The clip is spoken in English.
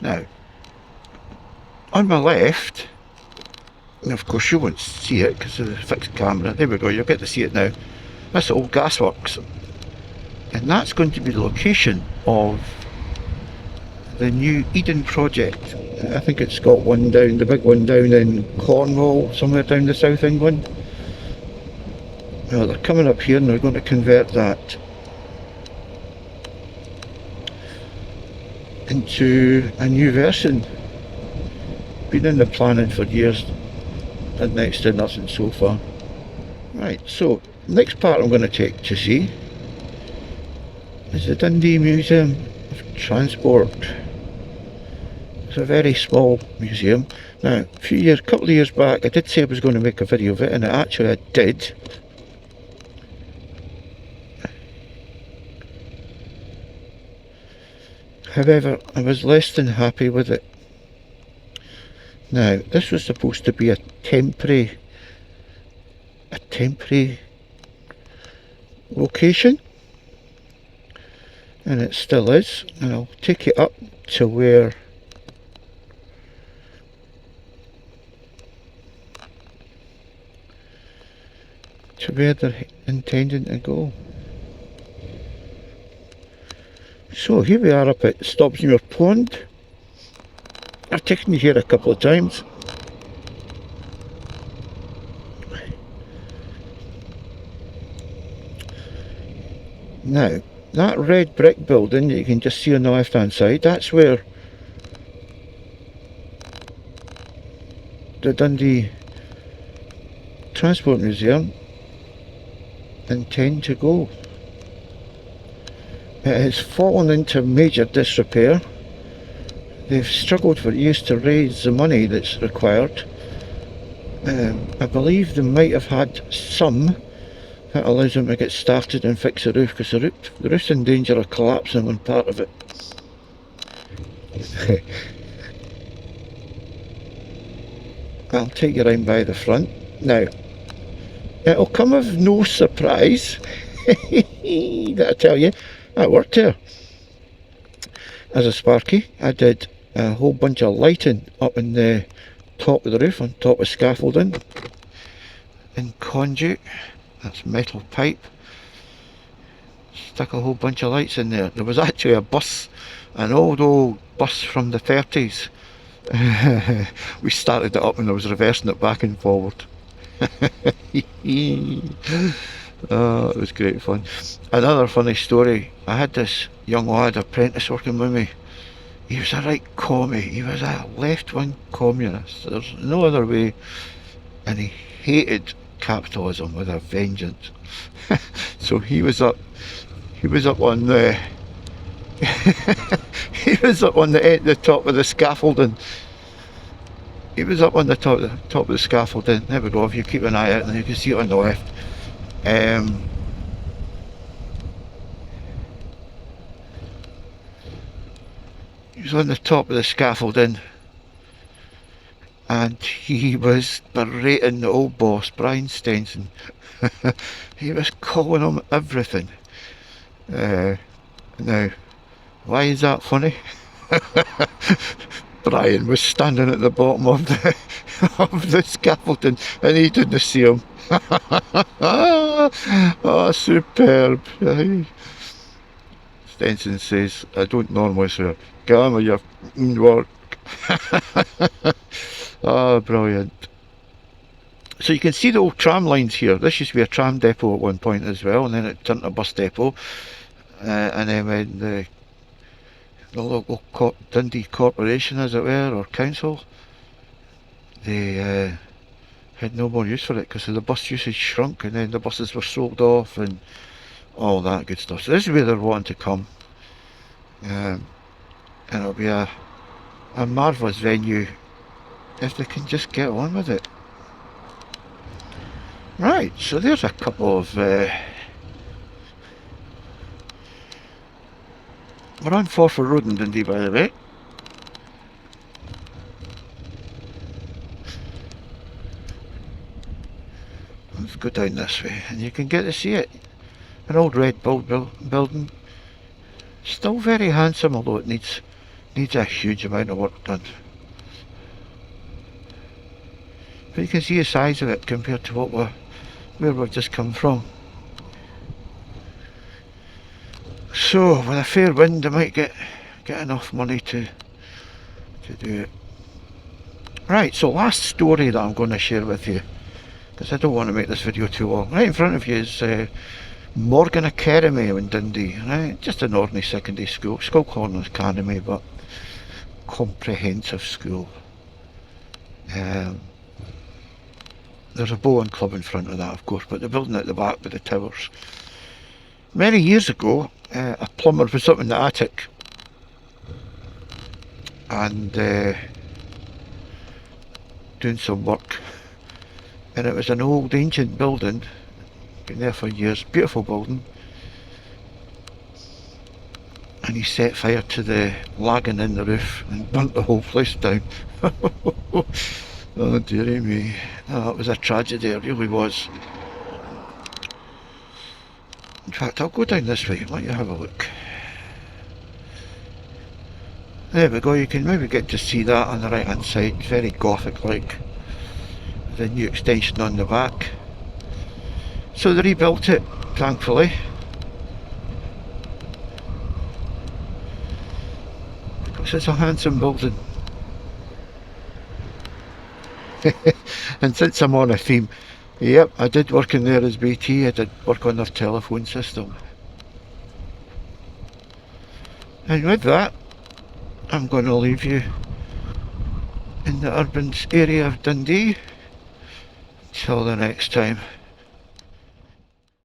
Now, on my left, and of course you won't see it because of the fixed camera, there we go, you'll get to see it now. That's the old gasworks. And that's going to be the location of the new Eden project. I think it's got one down, the big one down in Cornwall, somewhere down the South England. Well, they're coming up here and they're going to convert that into a new version. Been in the planning for years and next to nothing so far. Right, so next part I'm going to take to see is the Dundee Museum of Transport. It's a very small museum. Now, a couple of years back, I did say I was going to make a video of it, and actually I did. However, I was less than happy with it. Now, this was supposed to be a temporary location, and it still is, and I'll take it up to where they're intending to go. So here we are up at Stobsmuir Pond. I've taken you here a couple of times. Now, that red brick building that you can just see on the left hand side, that's where the Dundee Transport Museum intend to go. It has fallen into major disrepair. They've struggled for years to raise the money that's required. I believe they might have had some that allows them to get started and fix the roof, because the roof's in danger of collapsing on part of it. I'll take you round by the front. Now, it'll come of no surprise that I tell you, I worked here as a sparky. I did a whole bunch of lighting up in the top of the roof, on top of scaffolding, and conduit, that's metal pipe. Stuck a whole bunch of lights in there. There was actually a bus, an old bus from the 30s. We started it up and I was reversing it back and forward. Oh, it was great fun. Another funny story, I had this young lad, apprentice, working with me. He was a right commie, he was a left-wing communist, there's no other way, and he hated capitalism with a vengeance. So he was up on the the top of the scaffolding. He was up on the top of the scaffolding. There we go, if you keep an eye out and you can see it on the left. He was on the top of the scaffolding and he was berating the old boss, Brian Stenson. He was calling him everything. Now, why is that funny? Brian was standing at the bottom of the scaffolding and he didn't see him. Oh, superb. Stenson says, I don't normally swear. Get on with your work. Oh, brilliant. So you can see the old tram lines here. This used to be a tram depot at one point as well, and then it turned to a bus depot. And then when the local Dundee Corporation, as it were, or council, they had no more use for it because the bus usage shrunk, and then the buses were sold off and all that good stuff. So this is where they're wanting to come, and it'll be a marvellous venue if they can just get on with it. Right, so there's a couple of we're on Forfar Road in Dundee, by the way. Let's go down this way and you can get to see it. An old red building, still very handsome, although it needs Needs a huge amount of work done. But you can see the size of it compared to where we've just come from. So with a fair wind I might get enough money to do it. Right, so last story that I'm going to share with you, because I don't want to make this video too long. Right in front of you is Morgan Academy in Dundee, right? Just an ordinary secondary school. It's called Corner Academy, but comprehensive school. There's a bowling club in front of that, of course, but the building at the back with the towers. Many years ago, a plumber was up in the attic and doing some work, and it was an old ancient building, been there for years, beautiful building, and he set fire to the lagging in the roof and burnt the whole place down. Oh dearie me, oh, it was a tragedy, it really was. In fact, I'll go down this way, let you have a look. There we go, you can maybe get to see that on the right hand side, very gothic like. The new extension on the back. So they rebuilt it, thankfully. Because it's a handsome building. And since I'm on a theme, yep, I did work in there as BT, I did work on their telephone system. And with that, I'm going to leave you in the urban area of Dundee. Till the next time.